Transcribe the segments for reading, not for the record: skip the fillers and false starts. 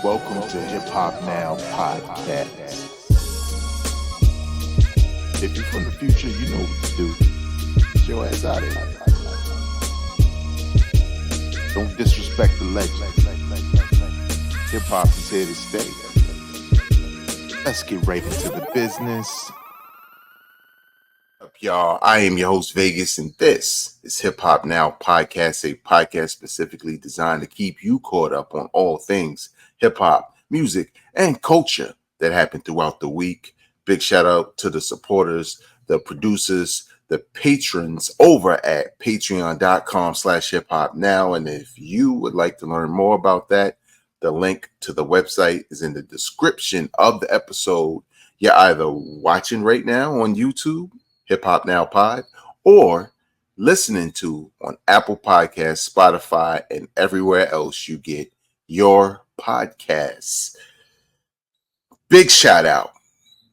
Welcome to Hip Hop Now Podcast. If you're from the future, you know what to do. Get your ass out of here. Don't disrespect the legend. Hip hop is here to stay. Let's get right into the business. Up, y'all. I am your host, Vegas, and this is Hip Hop Now Podcast, a podcast specifically designed to keep you caught up on all things hip hop, music, and culture that happened throughout the week. Big shout out to the supporters, the producers, the patrons over at patreon.com/hiphopnow. And if you would like to learn more about that, the link to the website is in the description of the episode. You're either watching right now on YouTube, Hip Hop Now Pod, or listening to on Apple Podcasts, Spotify, and everywhere else you get your podcasts. Big shout out,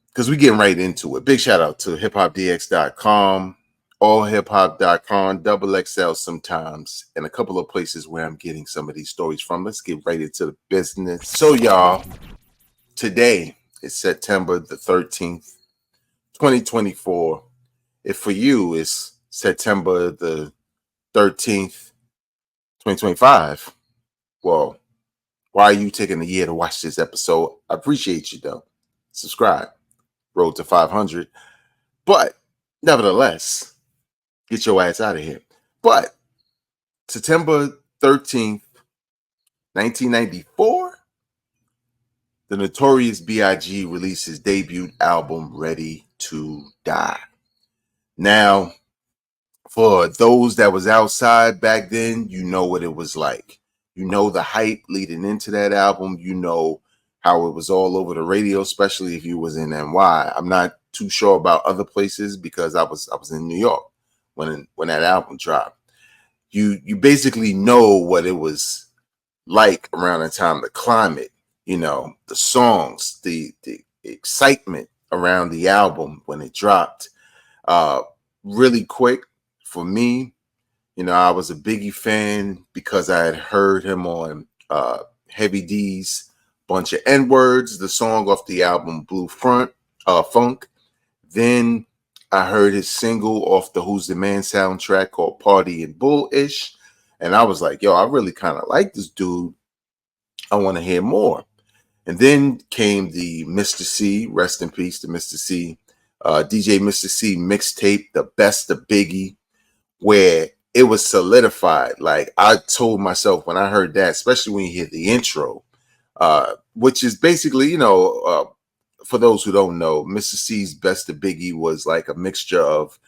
because we're getting right into it. Big shout out to hiphopdx.com, allhiphop.com, XXL sometimes, and a couple of places where I'm getting some of these stories from. Let's get right into the business. So, y'all, today is September the 13th, 2024. If for you it's September the 13th, 2025, well, why are you taking a year to watch this episode? I appreciate you, though. Subscribe. Road to 500. But, nevertheless, get your ass out of here. But, September 13th, 1994, the Notorious BIG released his debut album, Ready to Die. Now, for those that was outside back then, you know what it was like. You know the hype leading into that album. You know how it was all over the radio, especially if you was in NY. I'm not too sure about other places because I was in New York when that album dropped. You basically know what it was like around the time, the climate, you know, the songs, the excitement around the album when it dropped. Really quick for me, you know, I was a Biggie fan because I had heard him on Heavy D's Bunch of N-Words, the song off the album Blue Funk. Then I heard his single off the Who's the Man soundtrack called Party and Bullish. And I was like, yo, I really kind of like this dude. I want to hear more. And then came the Mr. C, rest in peace to Mr. C, DJ Mr. C mixtape, The Best of Biggie, where it was solidified. Like I told myself when I heard that, especially when you hear the intro, which is basically, you know, for those who don't know, Mr. C's Best of Biggie was like a mixture of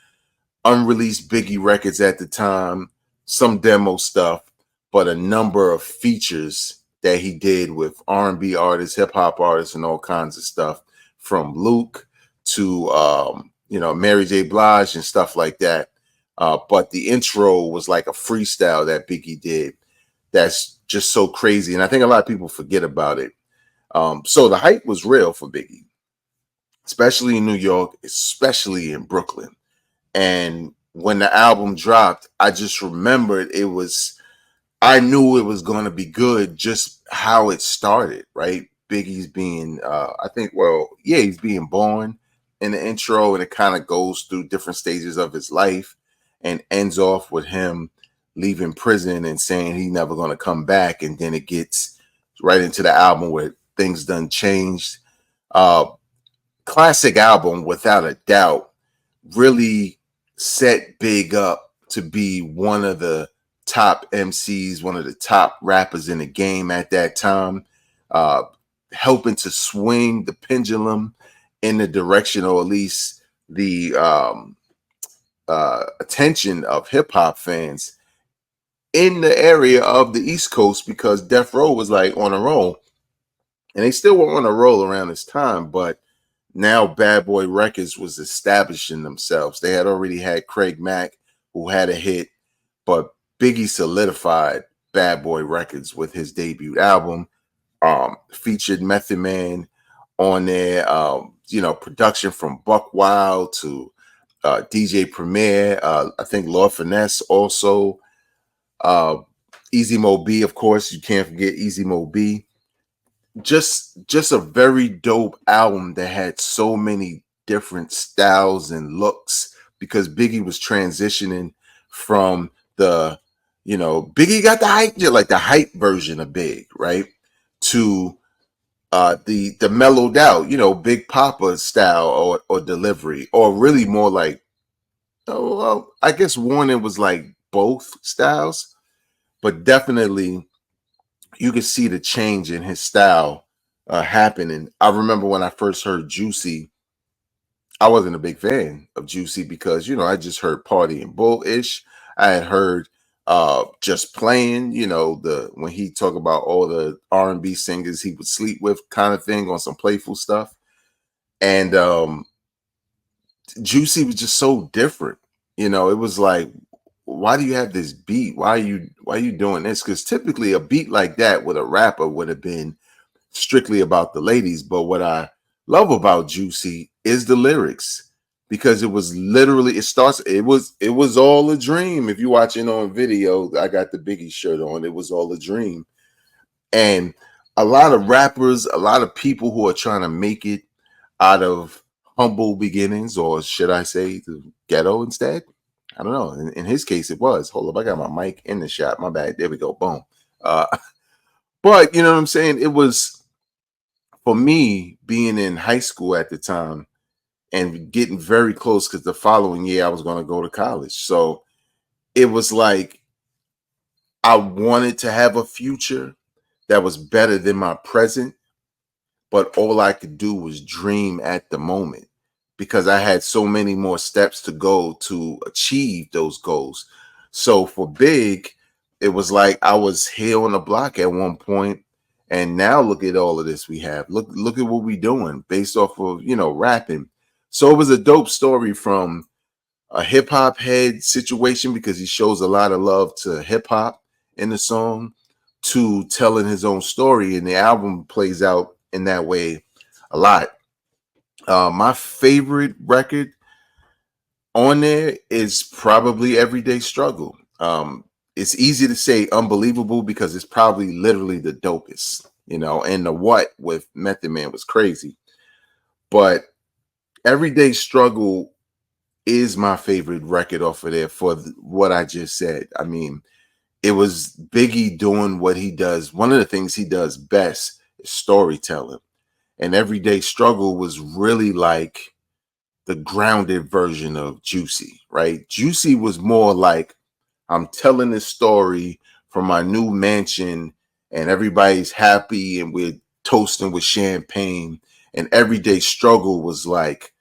unreleased Biggie records at the time, some demo stuff, but a number of features that he did with R&B artists, hip hop artists, and all kinds of stuff, from Luke to you know, Mary J. Blige and stuff like that. But the intro was like a freestyle that Biggie did that's just so crazy. And I think a lot of people forget about it. So the hype was real for Biggie, especially in New York, especially in Brooklyn. And when the album dropped, I just remembered I knew it was going to be good, just how it started, right? Biggie's being, he's being born in the intro, and it kind of goes through different stages of his life and ends off with him leaving prison and saying he's never going to come back. And then it gets right into the album where things done changed. Classic album, without a doubt, really set Big up to be one of the top MCs, one of the top rappers in the game at that time, helping to swing the pendulum in the direction, or at least the attention of hip hop fans in the area of the East Coast, because Death Row was like on a roll, and they still were on a roll around this time. But now Bad Boy Records was establishing themselves. They had already had Craig Mack, who had a hit, but Biggie solidified Bad Boy Records with his debut album. Featured Method Man on there. You know, production from Buck Wild to DJ Premier. I think Lord Finesse also. Easy Mo B, of course, you can't forget Easy Mo B. just a very dope album that had so many different styles and looks because Biggie was transitioning from the, Biggie got the hype, yeah, like the hype version of Big, right? To the mellowed out, Big Papa style or delivery, or really more like, oh well, I guess Warner was like both styles, but definitely you could see the change in his style happening. I remember when I first heard Juicy, I wasn't a big fan of Juicy because I just heard Party and Bullish. I had heard just playing, the when he talk about all the R&B singers he would sleep with kind of thing on some playful stuff. And Juicy was just so different. It was like, why do you have this beat? Why are you doing this? Because typically a beat like that with a rapper would have been strictly about the ladies. But what I love about Juicy is the lyrics, because it was literally it was all a dream. If you watching on video, I got the Biggie shirt on. It was all a dream. And a lot of rappers, a lot of people who are trying to make it out of humble beginnings, or should I say the ghetto instead? I don't know. In his case, it was. Hold up, I got my mic in the shot. My bad. There we go. Boom. Uh, but you know what I'm saying? It was, for me, being in high school at the time and getting very close, because the following year I was going to go to college. So it was like I wanted to have a future that was better than my present, but all I could do was dream at the moment because I had so many more steps to go to achieve those goals. So for Big, it was like I was here on the block at one point, and now look at all of this we have. Look at what we're doing based off of rapping. So it was a dope story from a hip hop head situation, because he shows a lot of love to hip hop in the song, to telling his own story, and the album plays out in that way a lot. My favorite record on there is probably Everyday Struggle. It's easy to say Unbelievable because it's probably literally the dopest, and the What with Method Man was crazy. But Everyday Struggle is my favorite record off of there for what I just said. I mean, it was Biggie doing what he does. One of the things he does best is storytelling. And Everyday Struggle was really like the grounded version of Juicy, right? Juicy was more like, I'm telling this story from my new mansion and everybody's happy and we're toasting with champagne. And Everyday Struggle was like,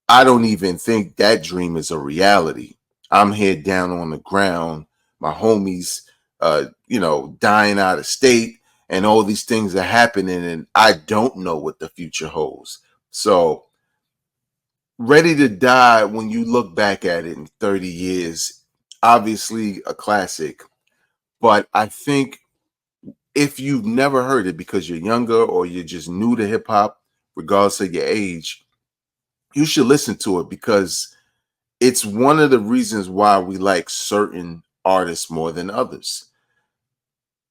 I don't even think that dream is a reality. I'm here down on the ground, my homies, dying out of state, and all these things are happening, and I don't know what the future holds. So, Ready to Die, when you look back at it in 30 years, obviously a classic. But I think if you've never heard it because you're younger or you're just new to hip hop, regardless of your age, you should listen to it, because it's one of the reasons why we like certain artists more than others.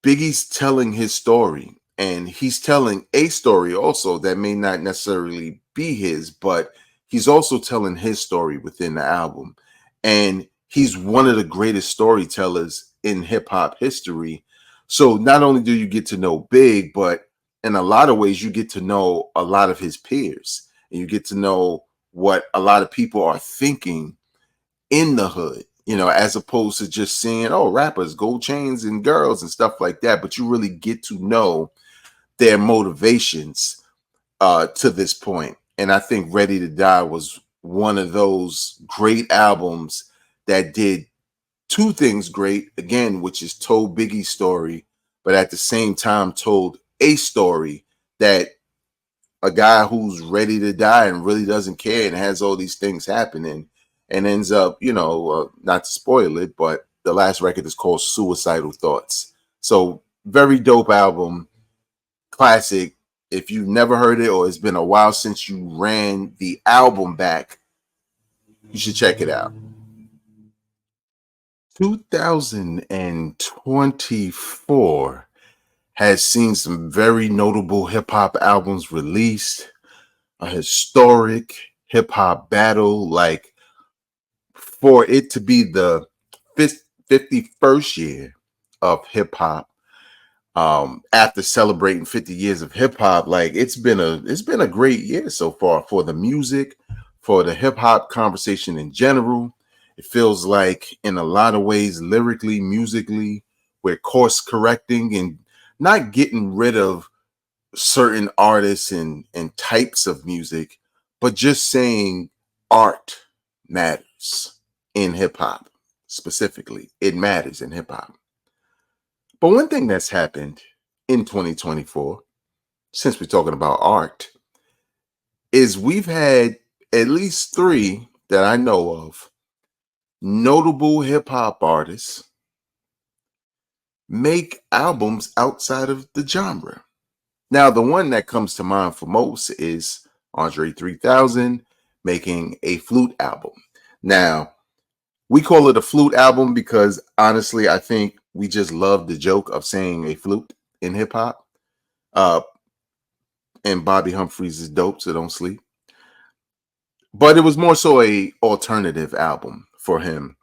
Biggie's telling his story, and he's telling a story also that may not necessarily be his, but he's also telling his story within the album. And he's one of the greatest storytellers in hip hop history. So not only do you get to know Big, but in a lot of ways, you get to know a lot of his peers, and you get to know what a lot of people are thinking in the hood, as opposed to just seeing, oh, rappers, gold chains and girls and stuff like that. But you really get to know their motivations to this point. And I think Ready to Die was one of those great albums that did two things great, again, which is told Biggie's story, but at the same time told a story that a guy who's ready to die and really doesn't care and has all these things happening and ends up, not to spoil it, but the last record is called Suicidal Thoughts. So very dope album, classic. If you've never heard it or it's been a while since you ran the album back, you should check it out. 2024 has seen some very notable hip hop albums released, a historic hip hop battle. Like, for it to be the 51st year of hip hop, after celebrating 50 years of hip hop, like it's been a great year so far for the music, for the hip hop conversation in general. It feels like in a lot of ways, lyrically, musically, we're course correcting and not getting rid of certain artists and types of music, but just saying art matters in hip hop. Specifically, it matters in hip hop. But one thing that's happened in 2024, since we're talking about art, is we've had at least three that I know of notable hip hop artists make albums outside of the genre. Now, the one that comes to mind for most is Andre 3000 making a flute album. Now, we call it a flute album because honestly, I think we just love the joke of saying a flute in hip hop. Uh, and Bobby Humphries is dope, so don't sleep. But it was more so a alternative album for him.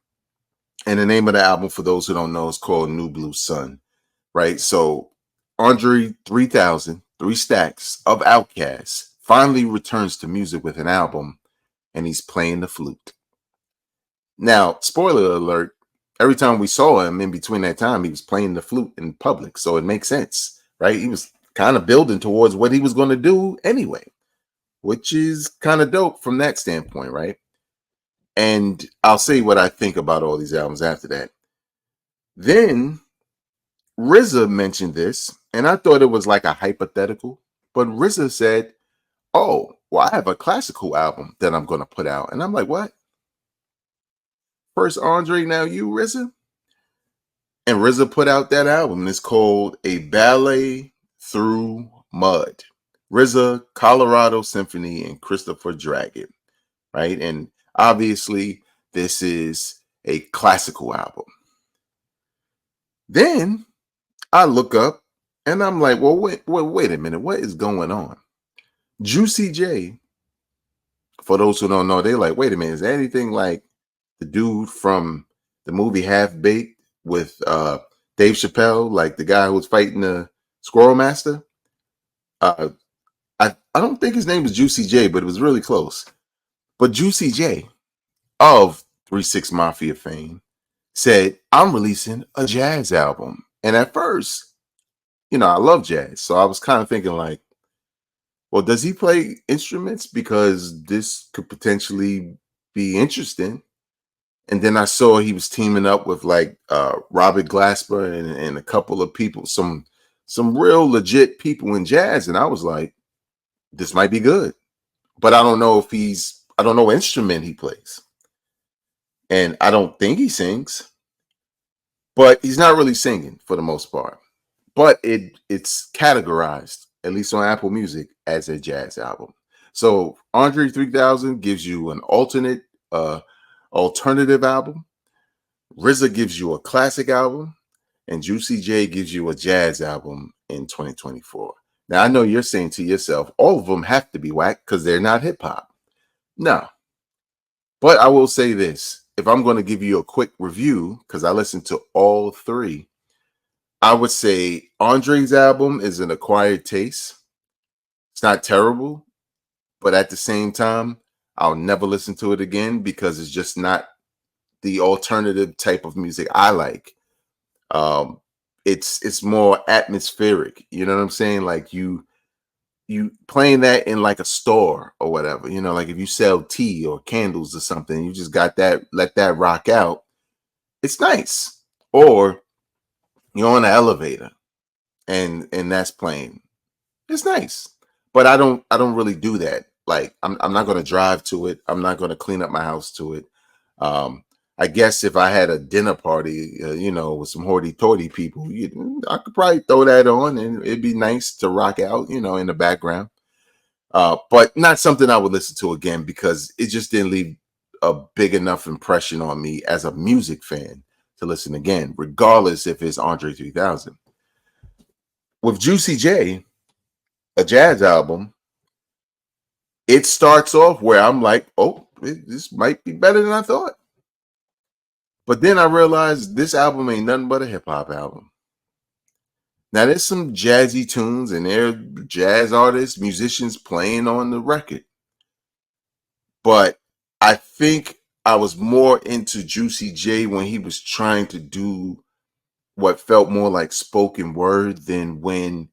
And the name of the album, for those who don't know, is called New Blue Sun, right? So Andre 3000, Three Stacks of Outkast, finally returns to music with an album, and he's playing the flute. Now, spoiler alert, every time we saw him in between that time, he was playing the flute in public. So it makes sense, right? He was kind of building towards what he was going to do anyway, which is kind of dope from that standpoint, right? And I'll say what I think about all these albums after that. Then RZA mentioned this, and I thought it was like a hypothetical, but RZA said, "Oh, well, I have a classical album that I'm going to put out." And I'm like, "What? First Andre, now you, RZA?" And RZA put out that album. It's called A Ballet Through Mud. RZA, Colorado Symphony, and Christopher Dragon, right? And obviously, this is a classical album. Then I look up and I'm like, well, wait a minute. What is going on? Juicy J, for those who don't know, they're like, wait a minute, is that anything like the dude from the movie Half Baked with Dave Chappelle, like the guy who was fighting the Squirrel Master? Uh, I don't think his name was Juicy J, but it was really close. But Juicy J of 3 6 Mafia fame said, I'm releasing a jazz album. And at first, I love jazz. So I was kind of thinking like, well, does he play instruments? Because this could potentially be interesting. And then I saw he was teaming up with like Robert Glasper and a couple of people, some real legit people in jazz. And I was like, this might be good. But I don't know I don't know what instrument he plays. And I don't think he sings, but he's not really singing for the most part. But it's categorized, at least on Apple Music, as a jazz album. So Andre 3000 gives you an alternative album. RZA gives you a classic album, and Juicy J gives you a jazz album in 2024. Now I know you're saying to yourself, all of them have to be whack because they're not hip hop. No, but I will say this: if I'm going to give you a quick review, because I listened to all three, I would say Andre's album is an acquired taste. It's not terrible, but at the same time, I'll never listen to it again because it's just not the alternative type of music I like. Um, it's more atmospheric. You know what I'm saying? Like you playing that in like a store or whatever. Like if you sell tea or candles or something, you just got that, let that rock out. It's nice. Or you're on an elevator and that's playing. It's nice. But I don't really do that. Like I'm not going to drive to it. I'm not going to clean up my house to it. I guess if I had a dinner party, with some hoity-toity people, I could probably throw that on and it'd be nice to rock out, in the background. But not something I would listen to again because it just didn't leave a big enough impression on me as a music fan to listen again, regardless if it's Andre 3000. With Juicy J, a jazz album, it starts off where I'm like, oh, this might be better than I thought. But then I realized this album ain't nothing but a hip hop album. Now there's some jazzy tunes and there are jazz artists, musicians playing on the record. But I think I was more into Juicy J when he was trying to do what felt more like spoken word than when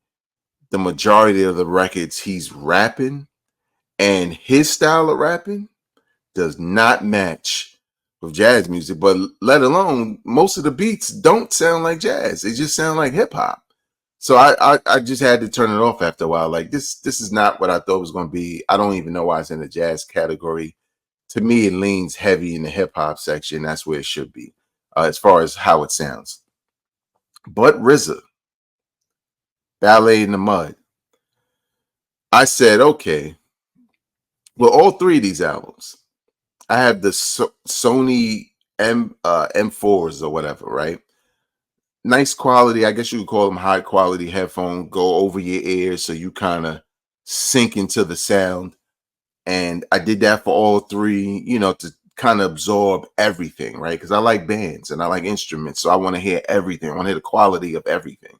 the majority of the records he's rapping, and his style of rapping does not match with jazz music, but let alone most of the beats don't sound like jazz. They just sound like hip hop. So I just had to turn it off after a while. Like this is not what I thought it was going to be. I don't even know why it's in the jazz category. To me, it leans heavy in the hip hop section. That's where it should be, as far as how it sounds. But RZA, Ballet in the Mud. I said, okay, well, all three of these albums, I have the Sony M4s or whatever, right? Nice quality. I guess you could call them high quality headphone. Go over your ears so you kind of sink into the sound. And I did that for all three, to kind of absorb everything, right? Because I like bands and I like instruments, so I want to hear everything. I want to hear the quality of everything.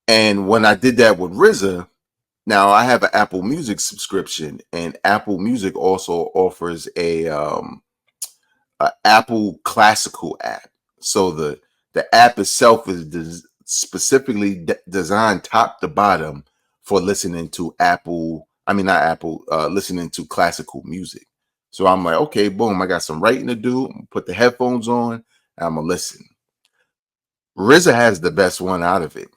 And when I did that with RZA, now I have an Apple Music subscription, and Apple Music also offers a Apple Classical app. So the app itself is specifically designed top to bottom for listening to listening to classical music. So I'm like, okay, boom, I got some writing to do. Put the headphones on, and I'm gonna listen. RZA has the best one out of it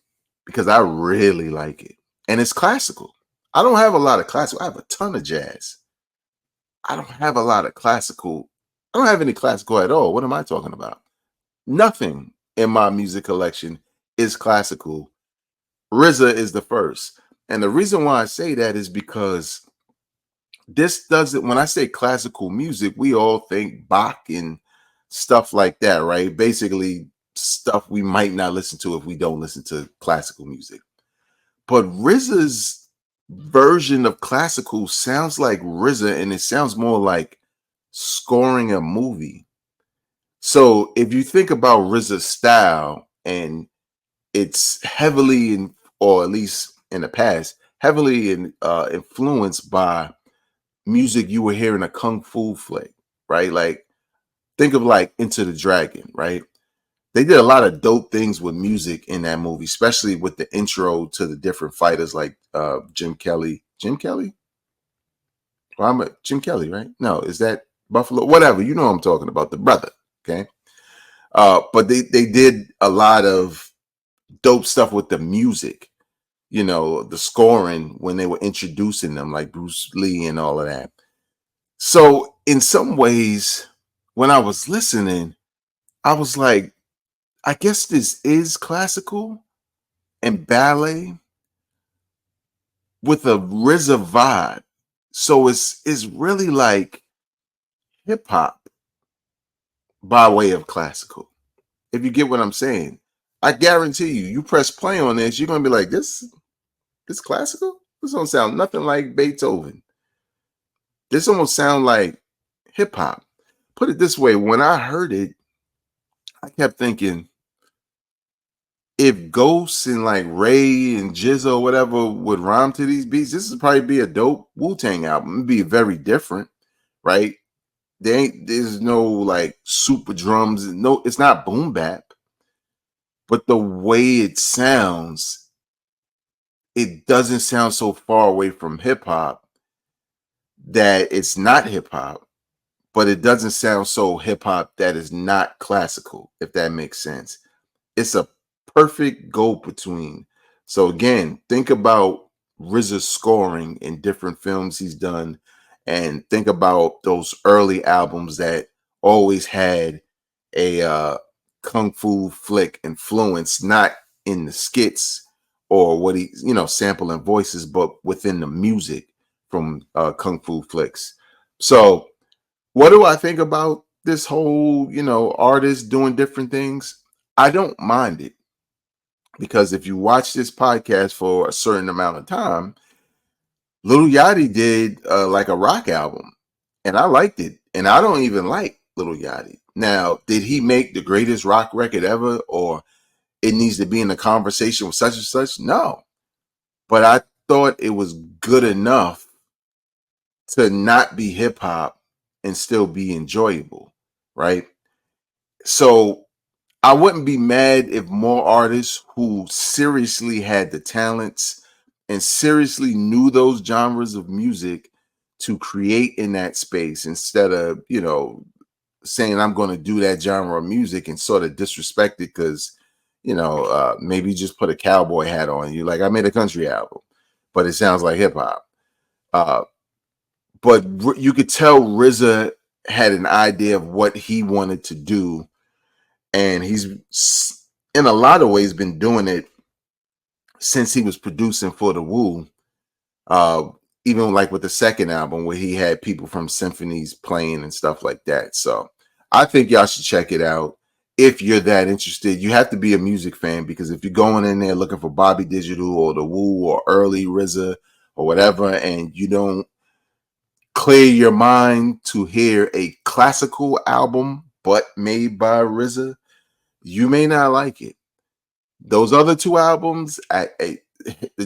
because I really like it, and it's classical. I don't have a lot of classical. I have a ton of jazz. I don't have a lot of classical. I don't have any classical at all. What am I talking about? Nothing in my music collection is classical. RZA is the first. And the reason why I say that is because this doesn't, when I say classical music, we all think Bach and stuff like that, right? Basically, stuff we might not listen to if we don't listen to classical music. But RZA's version of classical sounds like RZA, and it sounds more like scoring a movie. So if you think about RZA's style, and it's heavily or at least in the past, heavily influenced by music you would hear in a kung fu flick, right? Like think of like Into the Dragon, right? They did a lot of dope things with music in that movie, especially with the intro to the different fighters like Jim Kelly. Jim Kelly? Well, Jim Kelly, right? No, is that Buffalo? Whatever, you know what I'm talking about, the brother. Okay. But they did a lot of dope stuff with the music, the scoring when they were introducing them, like Bruce Lee and all of that. So in some ways, when I was listening, I was like, I guess this is classical and ballet with a RZA vibe. So it's really like hip hop by way of classical. If you get what I'm saying, I guarantee you press play on this, you're gonna be like, this classical? This don't sound nothing like Beethoven. This almost sound like hip hop. Put it this way, when I heard it, I kept thinking, if Ghost and like Ray and Jizzo, whatever, would rhyme to these beats, this would probably be a dope Wu-Tang album. It'd be very different, right? There's no like super drums, no, it's not boom bap, but the way it sounds, it doesn't sound so far away from hip hop that it's not hip hop, but it doesn't sound so hip hop that is not classical, if that makes sense. It's a perfect go between. So again, think about RZA's scoring in different films he's done, and think about those early albums that always had a kung fu flick influence, not in the skits or what he, sampling voices, but within the music from kung fu flicks. So what do I think about this whole, artist doing different things? I don't mind it. Because if you watch this podcast for a certain amount of time, Lil Yachty did like a rock album, and I liked it. And I don't even like Lil Yachty. Now, did he make the greatest rock record ever, or it needs to be in the conversation with such and such? No. But I thought it was good enough to not be hip hop and still be enjoyable, right? So I wouldn't be mad if more artists who seriously had the talents and seriously knew those genres of music to create in that space instead of, saying I'm going to do that genre of music and sort of disrespect it because, maybe you just put a cowboy hat on. You like, I made a country album, but it sounds like hip hop. But you could tell RZA had an idea of what he wanted to do, and he's in a lot of ways been doing it since he was producing for the Wu. Uh, Even like with the second album where he had people from symphonies playing and stuff like that. So I think y'all should check it out if you're that interested. You have to be a music fan, because if you're going in there looking for Bobby Digital or the Wu or early RZA or whatever, and you don't clear your mind to hear a classical album but made by RZA, you may not like it. Those other two albums, the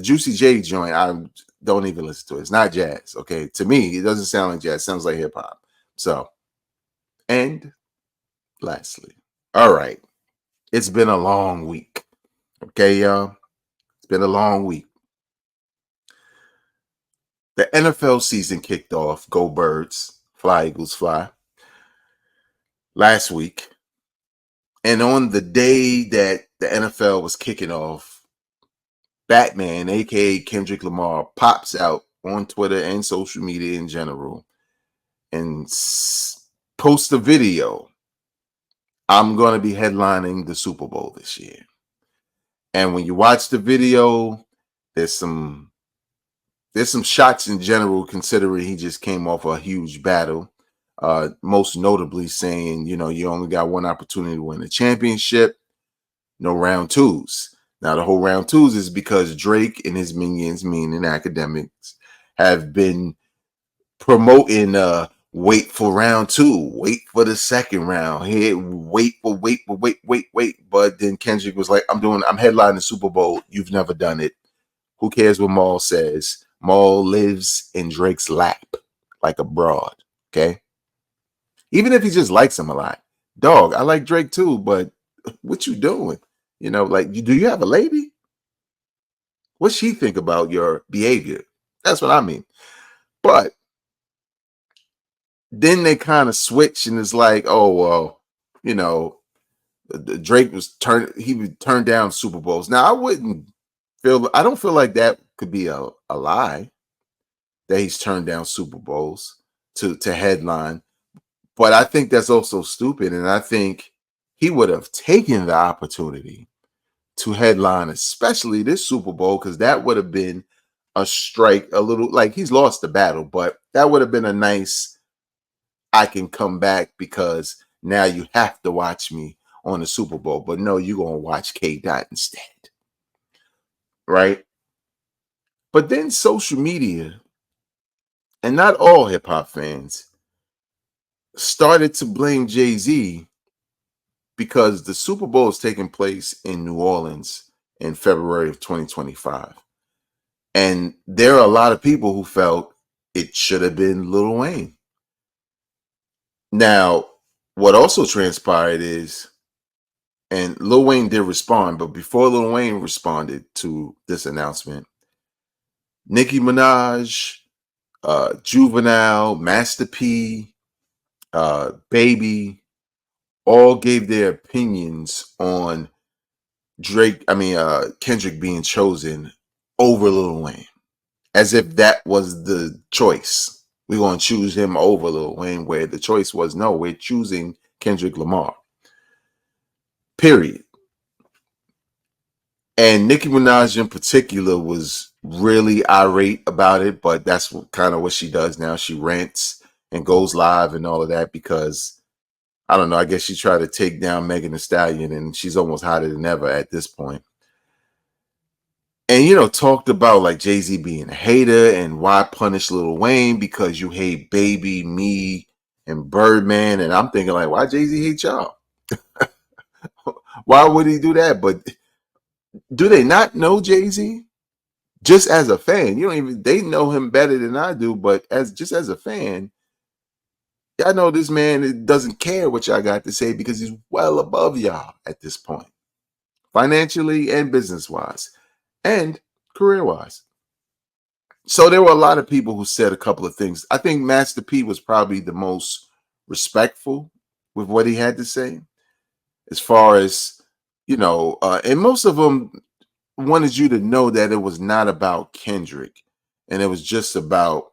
Juicy J joint, I don't even listen to it. It's not jazz. Okay, to me, it doesn't sound like jazz. It sounds like hip hop. So, and lastly, all right, it's been a long week. Okay, y'all, it's been a long week. The NFL season kicked off. Go Birds, Fly Eagles Fly. Last week, and on the day that the NFL was kicking off, Batman, aka Kendrick Lamar, pops out on Twitter and social media in general and posts a video. I'm going to be headlining the Super Bowl this year. And when you watch the video, there's some shots in general, considering he just came off a huge battle. Most notably saying, you only got one opportunity to win the championship, no round twos. Now, the whole round twos is because Drake and his minions, meaning academics, have been promoting wait for round two, wait for the second round, here, wait. But then Kendrick was like, I'm headlining the Super Bowl. You've never done it. Who cares what Maul says? Maul lives in Drake's lap like a broad. Okay. Even if he just likes him a lot. Dog, I like Drake too, but what you doing? Do you have a lady? What's she think about your behavior? That's what I mean. But then they kind of switch and it's like, oh, well, Drake he would turn down Super Bowls. Now, I don't feel like that could be a lie that he's turned down Super Bowls to headline. But I think that's also stupid. And I think he would have taken the opportunity to headline, especially this Super Bowl, because that would have been a strike, a little like he's lost the battle, but that would have been a nice, I can come back because now you have to watch me on the Super Bowl. But no, you're going to watch K. Dot instead. Right? But then social media, and not all hip hop fans, started to blame Jay-Z because the Super Bowl is taking place in New Orleans in February of 2025. And there are a lot of people who felt it should have been Lil Wayne. Now, what also transpired is, and Lil Wayne did respond, but before Lil Wayne responded to this announcement, Nicki Minaj, Juvenile, Master P, Baby, all gave their opinions on Kendrick being chosen over Lil Wayne, as if that was the choice. We're going to choose him over Lil Wayne, where the choice was, no, we're choosing Kendrick Lamar. Period. And Nicki Minaj in particular was really irate about it, but that's kind of what she does now. She rants and goes live and all of that because, I don't know, I guess she tried to take down Megan Thee Stallion and she's almost hotter than ever at this point. And talked about like Jay-Z being a hater and why punish Lil Wayne because you hate Baby, Me, and Birdman. And I'm thinking like, why Jay-Z hate y'all? Why would he do that? But do they not know Jay-Z? Just as a fan, they know him better than I do, but as a fan, y'all know this man doesn't care what y'all got to say because he's well above y'all at this point, financially and business-wise and career-wise. So there were a lot of people who said a couple of things. I think Master P was probably the most respectful with what he had to say, as far as, and most of them wanted you to know that it was not about Kendrick, and it was just about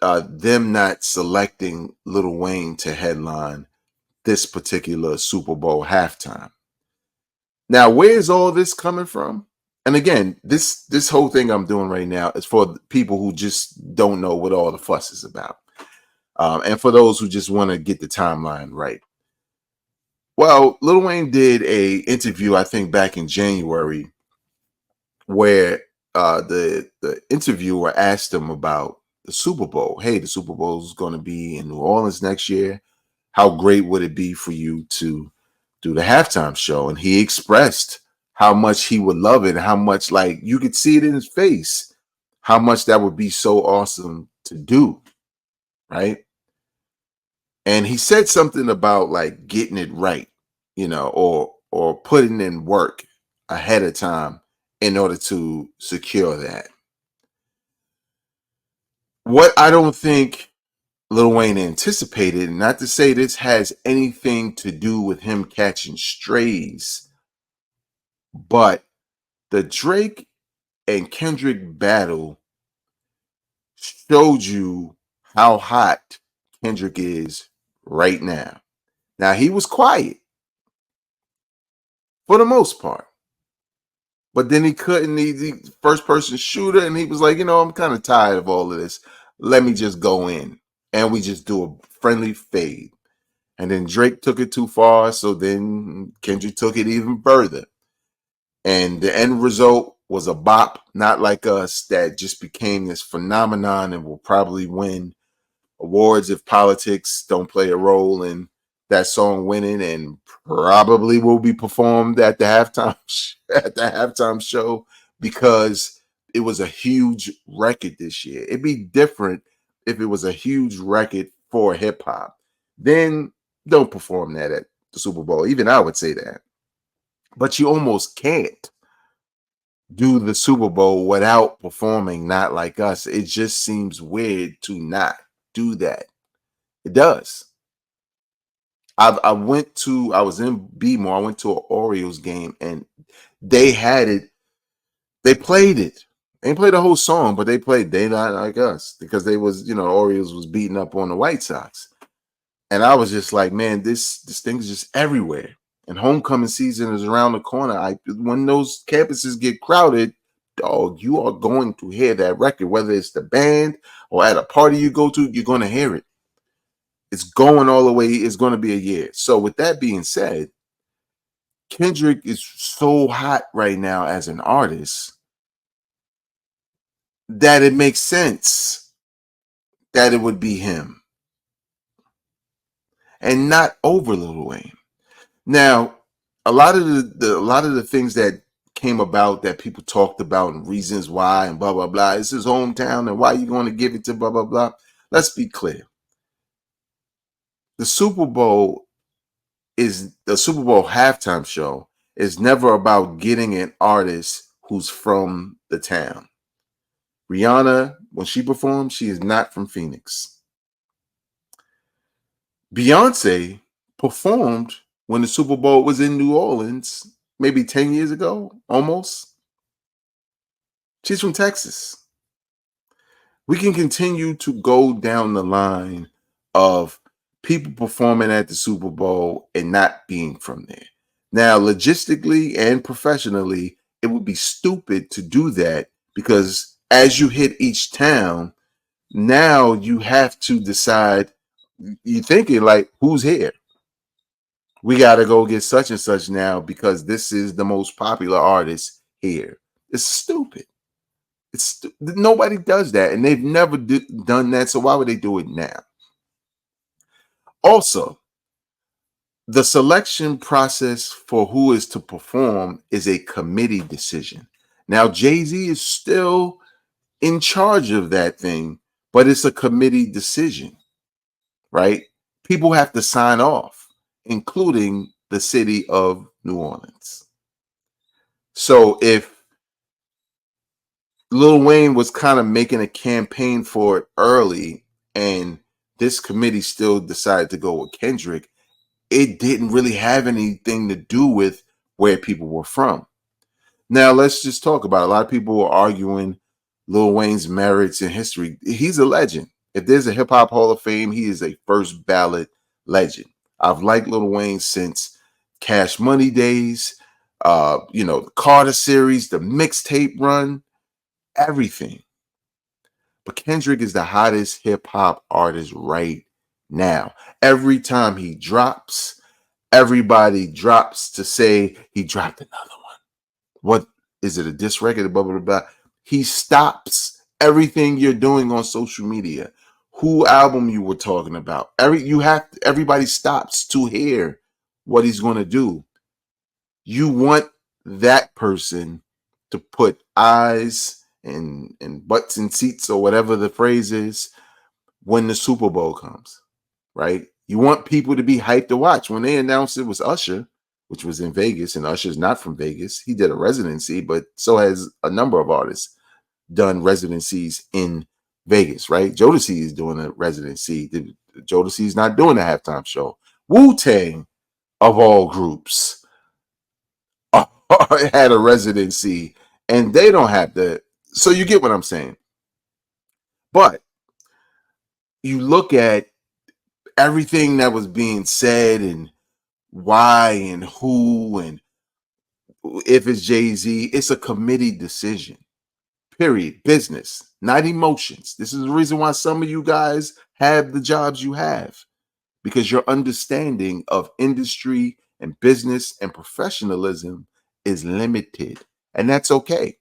them not selecting Lil Wayne to headline this particular Super Bowl halftime. Now, where's all this coming from? And again, this whole thing I'm doing right now is for people who just don't know what all the fuss is about, and for those who just want to get the timeline right. Well, Lil Wayne did a interview, I think, back in January, where the interviewer asked him about the Super Bowl. Hey, the Super Bowl is going to be in New Orleans next year. How great would it be for you to do the halftime show? And he expressed how much he would love it, how much, like, you could see it in his face, how much that would be so awesome to do, right? And he said something about like getting it right, or putting in work ahead of time in order to secure that. What I don't think Lil Wayne anticipated, not to say this has anything to do with him catching strays, but the Drake and Kendrick battle showed you how hot Kendrick is right now. Now, he was quiet for the most part, but then he couldn't. He first person shooter, and he was like, I'm kind of tired of all of this. Let me just go in, and we just do a friendly fade. And then Drake took it too far, so then Kendrick took it even further. And the end result was a bop, not like us, that just became this phenomenon and will probably win awards if politics don't play a role in that song winning, and probably will be performed at the halftime show, because it was a huge record this year. It'd be different if it was a huge record for hip hop. Then don't perform that at the Super Bowl. Even I would say that. But you almost can't do the Super Bowl without performing Not Like Us. It just seems weird to not do that. It does. I was in B-more. I went to an Orioles game, and they had it. They played it. They didn't play the whole song, but they played They Not Like Us, because they was, Orioles was beating up on the White Sox. And I was just like, man, this thing is just everywhere. And homecoming season is around the corner. When those campuses get crowded, dog, you are going to hear that record, whether it's the band or at a party you go to, you're going to hear it. It's going all the way. It's going to be a year. So with that being said, Kendrick is so hot right now as an artist that it makes sense that it would be him and not over Lil Wayne. Now, a lot of the things that came about that people talked about and reasons why and blah blah blah. It's his hometown, and why are you going to give it to blah blah blah? Let's be clear. The Super Bowl halftime show is never about getting an artist who's from the town. Rihanna, when she performs, she is not from Phoenix. Beyonce performed when the Super Bowl was in New Orleans, maybe 10 years ago, almost. She's from Texas. We can continue to go down the line of people performing at the Super Bowl and not being from there. Now, logistically and professionally, it would be stupid to do that, because as you hit each town, now you have to decide, you're thinking like, who's here? We got to go get such and such now because this is the most popular artist here. It's stupid. Nobody does that, and they've never done that. So why would they do it now? Also, the selection process for who is to perform is a committee decision. Now, Jay-Z is still in charge of that thing, but it's a committee decision, right? People have to sign off, including the city of New Orleans. So if Lil Wayne was kind of making a campaign for it early and this committee still decided to go with Kendrick, it didn't really have anything to do with where people were from. Now, let's just talk about it. A lot of people are arguing Lil Wayne's merits in history. He's a legend. If there's a hip hop Hall of Fame, he is a first ballot legend. I've liked Lil Wayne since Cash Money days, the Carter series, the mixtape run, everything. But Kendrick is the hottest hip hop artist right now. Every time he drops, everybody drops to say he dropped another one. What is it? A diss record? Blah, blah, blah. He stops everything you're doing on social media. Who album you were talking about? Everybody stops to hear what he's going to do. You want that person to put eyes and butts in seats or whatever the phrase is when the Super Bowl comes, right? You want people to be hyped to watch. When they announced it was Usher, which was in Vegas, and Usher's not from Vegas. He did a residency, but so has a number of artists done residencies in Vegas, right? Jodeci is doing a residency. Jodeci is not doing a halftime show. Wu-Tang, of all groups, had a residency, and they don't have the. So you get what I'm saying. But you look at everything that was being said and why and who and if it's Jay-Z, it's a committee decision. Period. Business, not emotions. This is the reason why some of you guys have the jobs you have, because your understanding of industry and business and professionalism is limited. And that's okay,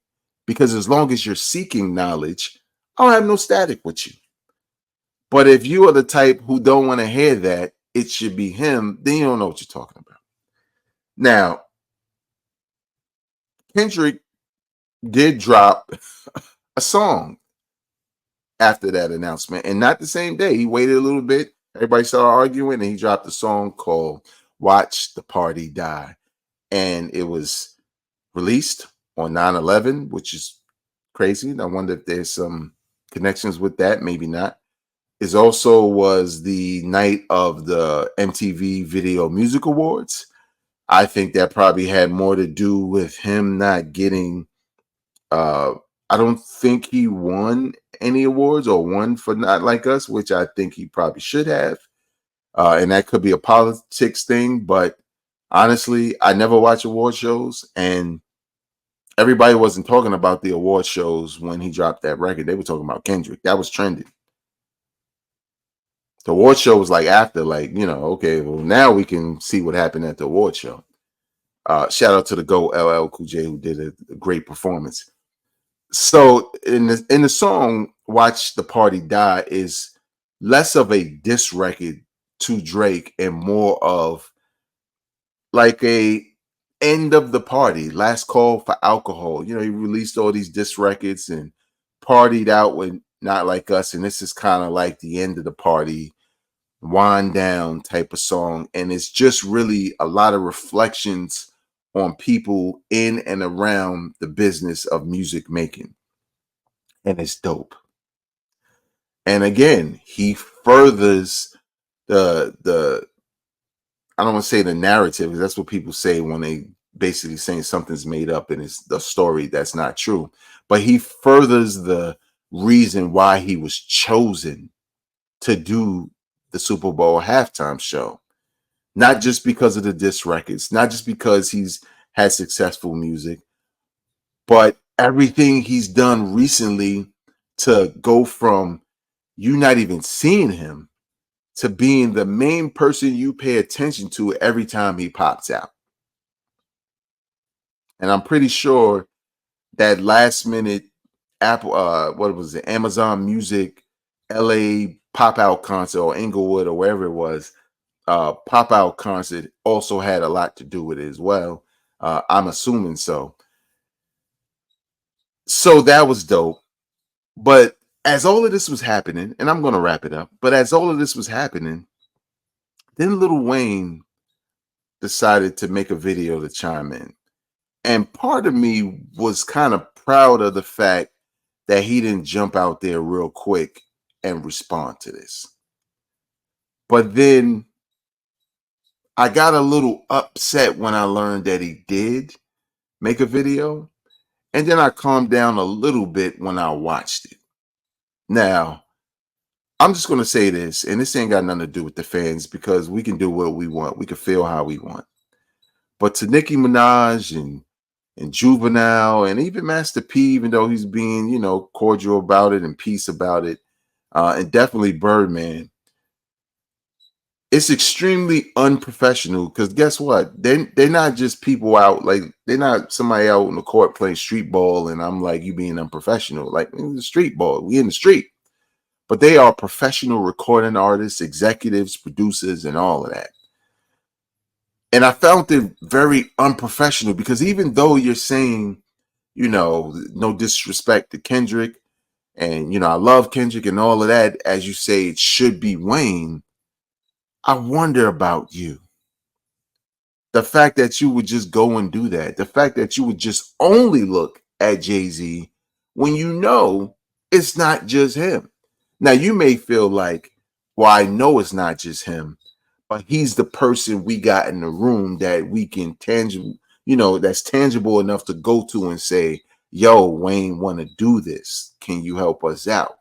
because as long as you're seeking knowledge, I don't have no static with you. But if you are the type who don't want to hear that, it should be him, then you don't know what you're talking about. Now, Kendrick did drop a song after that announcement, and not the same day. He waited a little bit. Everybody started arguing, and he dropped a song called Watch the Party Die. And it was released on 9/11, which is crazy. I wonder if there's some connections with that. Maybe not. It also was the night of the MTV Video Music Awards. I think that probably had more to do with him not getting I don't think he won any awards or won for Not Like Us, which I think he probably should have. And that could be a politics thing, but honestly, I never watch award shows, and everybody wasn't talking about the award shows when he dropped that record. They were talking about Kendrick. That was trending. The award show was like after, okay, well, now we can see what happened at the award show. Shout out to the GOAT LL Cool J, who did a great performance. So in the song "Watch the Party Die" is less of a diss record to Drake and more of like a end of the party, last call for alcohol. He released all these diss records and partied out with Not Like Us, and this is kind of like the end of the party, wind down type of song. And it's just really a lot of reflections on people in and around the business of music making. And it's dope. And again, he furthers the I don't want to say the narrative, because that's what people say when they basically saying something's made up and it's the story that's not true. But he furthers the reason why he was chosen to do the Super Bowl halftime show. Not just because of the diss records, not just because he's had successful music, but everything he's done recently to go from you not even seeing him to being the main person you pay attention to every time he pops out. And I'm pretty sure that last minute Apple, what was it, Amazon Music LA pop out concert, or Inglewood, or wherever it was, pop out concert also had a lot to do with it as well. I'm assuming so. So that was dope. But as all of this was happening, and I'm going to wrap it up, but as all of this was happening, then Lil Wayne decided to make a video to chime in. And part of me was kind of proud of the fact that he didn't jump out there real quick and respond to this. But then I got a little upset when I learned that he did make a video. And then I calmed down a little bit when I watched it. Now, I'm just going to say this, and this ain't got nothing to do with the fans because we can do what we want. We can feel how we want. But to Nicki Minaj and Juvenile and even Master P, even though he's being, cordial about it and peace about it, and definitely Birdman, it's extremely unprofessional because guess what? They're not just people out, like they're not somebody out in the court playing street ball and I'm like, you being unprofessional. Like in the street ball, we in the street. But they are professional recording artists, executives, producers, and all of that. And I found it very unprofessional because even though you're saying, no disrespect to Kendrick, and I love Kendrick and all of that, as you say, it should be Wayne. I wonder about you. The fact that you would just go and do that, the fact that you would just only look at Jay-Z when you know it's not just him. Now, you may feel like, well, I know it's not just him, but he's the person we got in the room that we can tangible, that's tangible enough to go to and say, yo, Wayne want to do this. Can you help us out?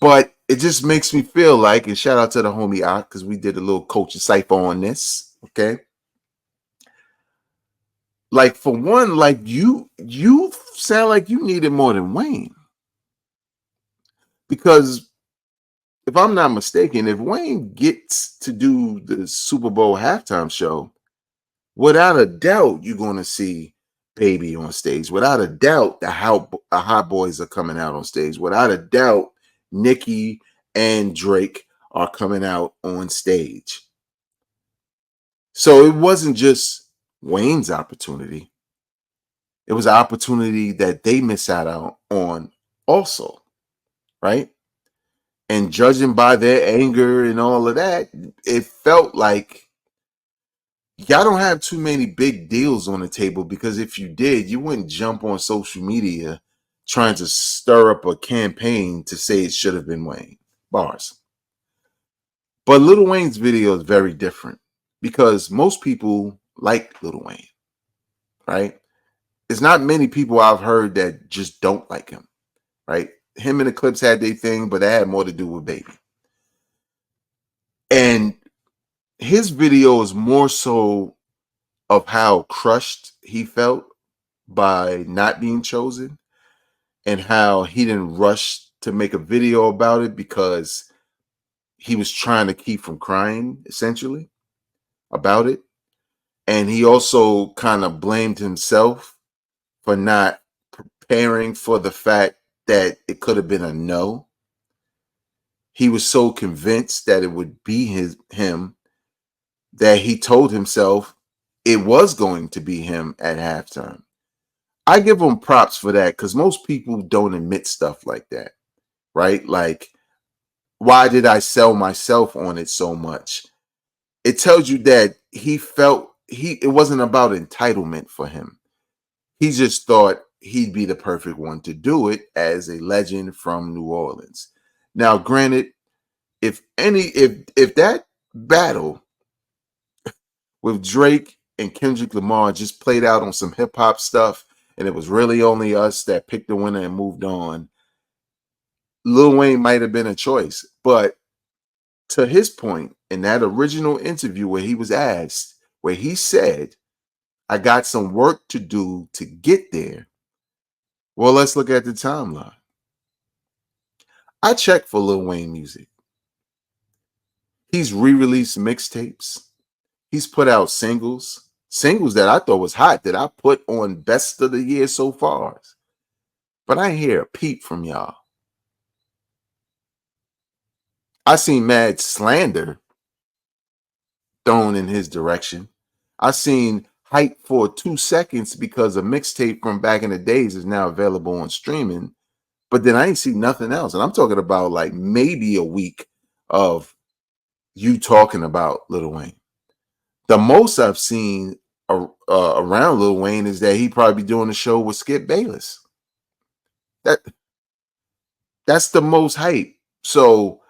But it just makes me feel like, and shout out to the homie Ock, because we did a little coaching cipher on this. Okay. Like for one, like you sound like you needed more than Wayne. Because if I'm not mistaken, if Wayne gets to do the Super Bowl halftime show, without a doubt, you're going to see Baby on stage. Without a doubt, the Hot Boys are coming out on stage. Without a doubt, Nicki and Drake are coming out on stage. So it wasn't just Wayne's opportunity. It was an opportunity that they miss out on also, right? And judging by their anger and all of that, it felt like y'all don't have too many big deals on the table because if you did, you wouldn't jump on social media trying to stir up a campaign to say it should have been Wayne. Bars. But Lil Wayne's video is very different because most people like Lil Wayne, right? It's not many people I've heard that just don't like him, right? Him and the Clips had their thing, but that had more to do with Baby. And his video is more so of how crushed he felt by not being chosen and how he didn't rush to make a video about it because he was trying to keep from crying essentially about it. And he also kind of blamed himself for not preparing for the fact that it could have been a no. He was so convinced that it would be him that he told himself it was going to be him at halftime. I give him props for that because most people don't admit stuff like that, right? Like, why did I sell myself on it so much? It tells you that he felt it wasn't about entitlement for him. He just thought he'd be the perfect one to do it as a legend from New Orleans. Now, granted, if that battle with Drake and Kendrick Lamar just played out on some hip hop stuff, and it was really only us that picked the winner and moved on, Lil Wayne might have been a choice. But to his point, in that original interview where he was asked, where he said, I got some work to do to get there. Well, let's look at the timeline. I check for Lil Wayne music. He's re-released mixtapes. He's put out singles. Singles that I thought was hot that I put on best of the year so far. But I ain't hear a peep from y'all. I seen mad slander thrown in his direction. I seen hype for 2 seconds because a mixtape from back in the days is now available on streaming. But then I ain't see nothing else. And I'm talking about like maybe a week of you talking about Lil Wayne. The most I've seen around Lil Wayne is that he probably be doing a show with Skip Bayless. That that's the most hype. So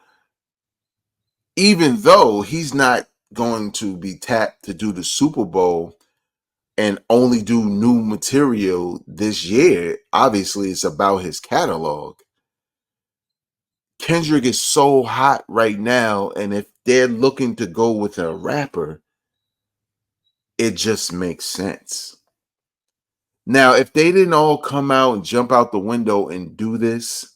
even though he's not going to be tapped to do the Super Bowl and only do new material this year, obviously it's about his catalog. Kendrick is so hot right now, and if they're looking to go with a rapper, it just makes sense. Now, if they didn't all come out and jump out the window and do this,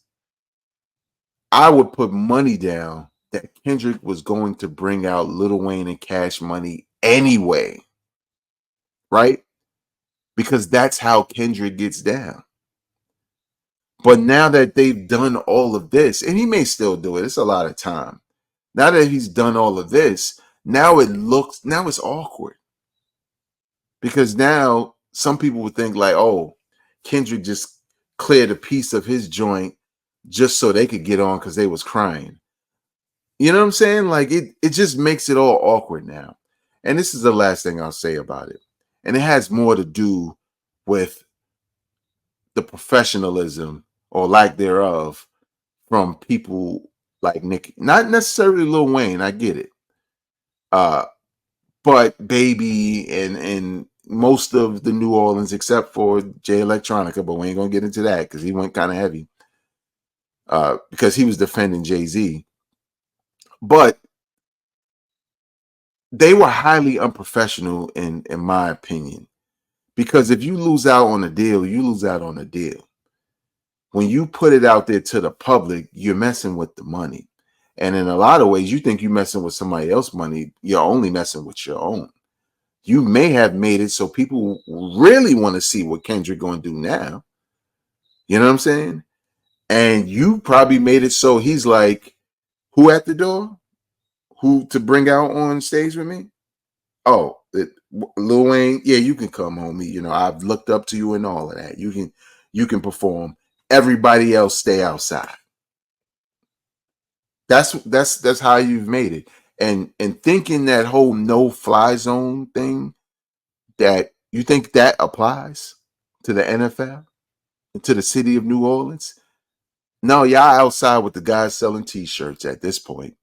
I would put money down that Kendrick was going to bring out Lil Wayne and Cash Money anyway, right? Because that's how Kendrick gets down. But now that they've done all of this, and he may still do it, it's a lot of time. Now that he's done all of this, now it's awkward. Because now some people would think like, oh, Kendrick just cleared a piece of his joint just so they could get on because they was crying. You know what I'm saying? Like it just makes it all awkward now. And this is the last thing I'll say about it. And it has more to do with the professionalism or lack thereof from people like Nick, not necessarily Lil Wayne, I get it. But Baby and most of the New Orleans, except for Jay Electronica, but we ain't gonna get into that because he went kind of heavy. Because he was defending Jay-Z. But they were highly unprofessional in my opinion. Because if you lose out on a deal, you lose out on a deal. When you put it out there to the public, you're messing with the money. And in a lot of ways, you think you're messing with somebody else's money, you're only messing with your own. You may have made it so people really want to see what Kendrick going to do now. You know what I'm saying? And you probably made it so he's like, who at the door? Who to bring out on stage with me? Oh, Lil Wayne. Yeah, you can come, homie. You know, I've looked up to you and all of that. You can perform. Everybody else stay outside. That's how you've made it. And thinking that whole no fly zone thing, that you think that applies to the NFL, to the city of New Orleans? No, y'all outside with the guys selling t-shirts at this point.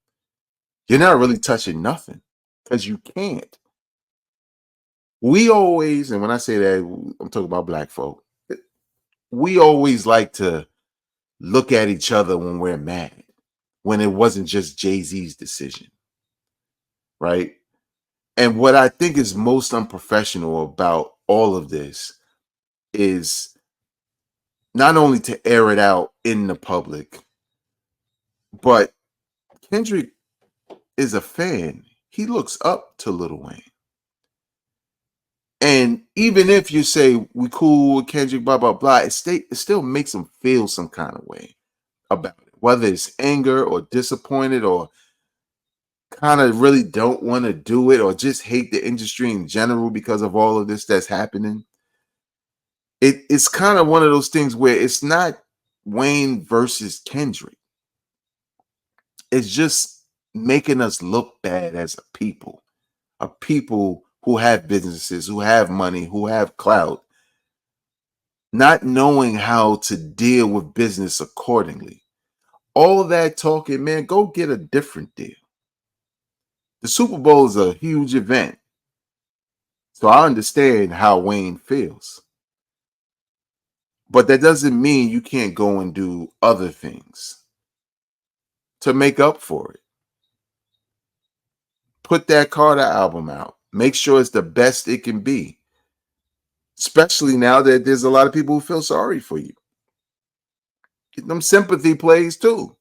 You're not really touching nothing because you can't. We always, and when I say that, I'm talking about black folk, we always like to look at each other when we're mad, when it wasn't just Jay-Z's decision, right? And what I think is most unprofessional about all of this is not only to air it out in the public, but Kendrick is a fan. He looks up to Lil Wayne. And even if you say we cool with Kendrick, blah, blah, blah, it still makes him feel some kind of way about it. Whether it's anger or disappointed or kind of really don't want to do it or just hate the industry in general because of all of this that's happening. It's kind of one of those things where it's not Wayne versus Kendrick. It's just making us look bad as a people who have businesses, who have money, who have clout, not knowing how to deal with business accordingly. All that talking, man, go get a different deal. The Super Bowl is a huge event. So I understand how Wayne feels. But that doesn't mean you can't go and do other things to make up for it. Put that Carter album out. Make sure it's the best it can be. Especially now that there's a lot of people who feel sorry for you. Get them sympathy plays too.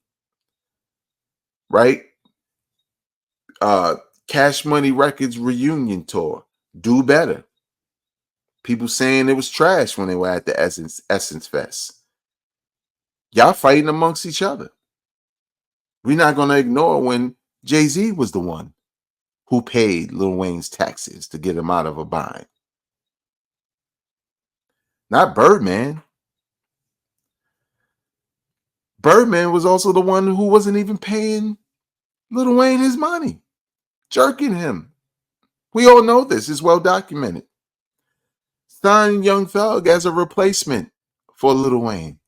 Right? Cash Money Records reunion tour. Do better. People saying it was trash when they were at the Essence Fest. Y'all fighting amongst each other. We're not going to ignore when Jay-Z was the one who paid Lil Wayne's taxes to get him out of a bind. Not Birdman. Birdman was also the one who wasn't even paying Lil Wayne his money, jerking him. We all know this. It's well documented. Signed Young Thug as a replacement for Lil Wayne.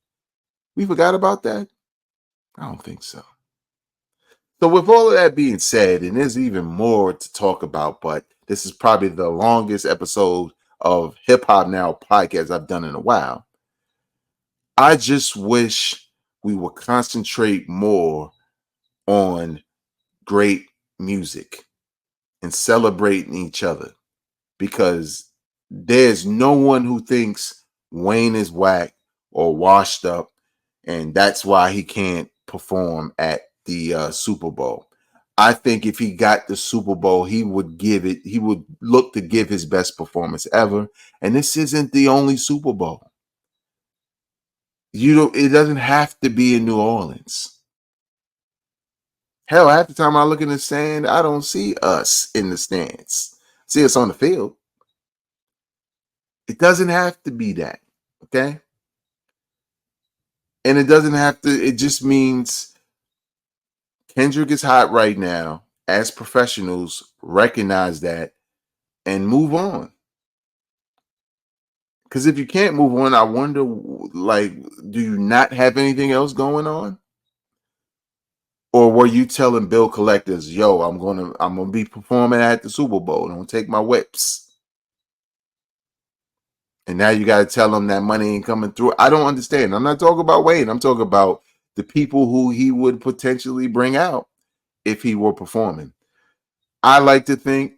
We forgot about that? I don't think so. So with all of that being said, and there's even more to talk about, but this is probably the longest episode of Hip Hop Now podcast I've done in a while. I just wish we would concentrate more on great music and celebrating each other, because there's no one who thinks Wayne is whack or washed up, and that's why he can't perform at the Super Bowl. I think if he got the Super Bowl, he would look to give his best performance ever. And this isn't the only Super Bowl. It doesn't have to be in New Orleans. Hell, half the time I look in the stand, I don't see us in the stands. I see us on the field. It doesn't have to be that, okay? And it doesn't have to, it just means Kendrick is hot right now. As professionals, recognize that and move on. Because if you can't move on, I wonder, like, do you not have anything else going on? Or were you telling bill collectors, yo, I'm gonna be performing at the Super Bowl, don't take my whips? And now you got to tell them that money ain't coming through. I don't understand. I'm not talking about Wayne. I'm talking about the people who he would potentially bring out if he were performing. I like to think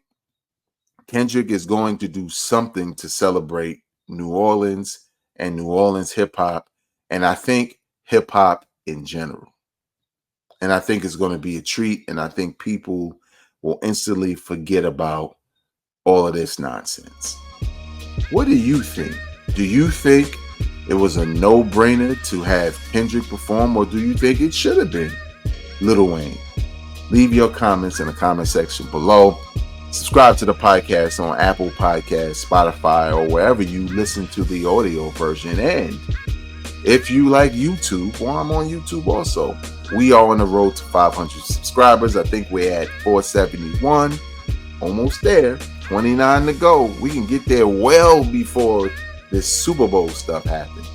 Kendrick is going to do something to celebrate New Orleans and New Orleans hip hop. And I think hip hop in general. And I think it's going to be a treat. And I think people will instantly forget about all of this nonsense. What do you think? Do you think it was a no-brainer to have Kendrick perform, or do you think it should have been Lil Wayne? Leave your comments in the comment section below. Subscribe to the podcast on Apple Podcasts, Spotify, or wherever you listen to the audio version. And if you like YouTube, well, I'm on YouTube also. We are on the road to 500 subscribers. I think we're at 471. Almost there. 29 to go. We can get there well before this Super Bowl stuff happens.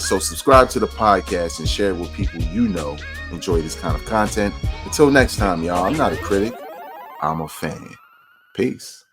So subscribe to the podcast and share it with people you know enjoy this kind of content. Until next time, y'all, I'm not a critic. I'm a fan. Peace.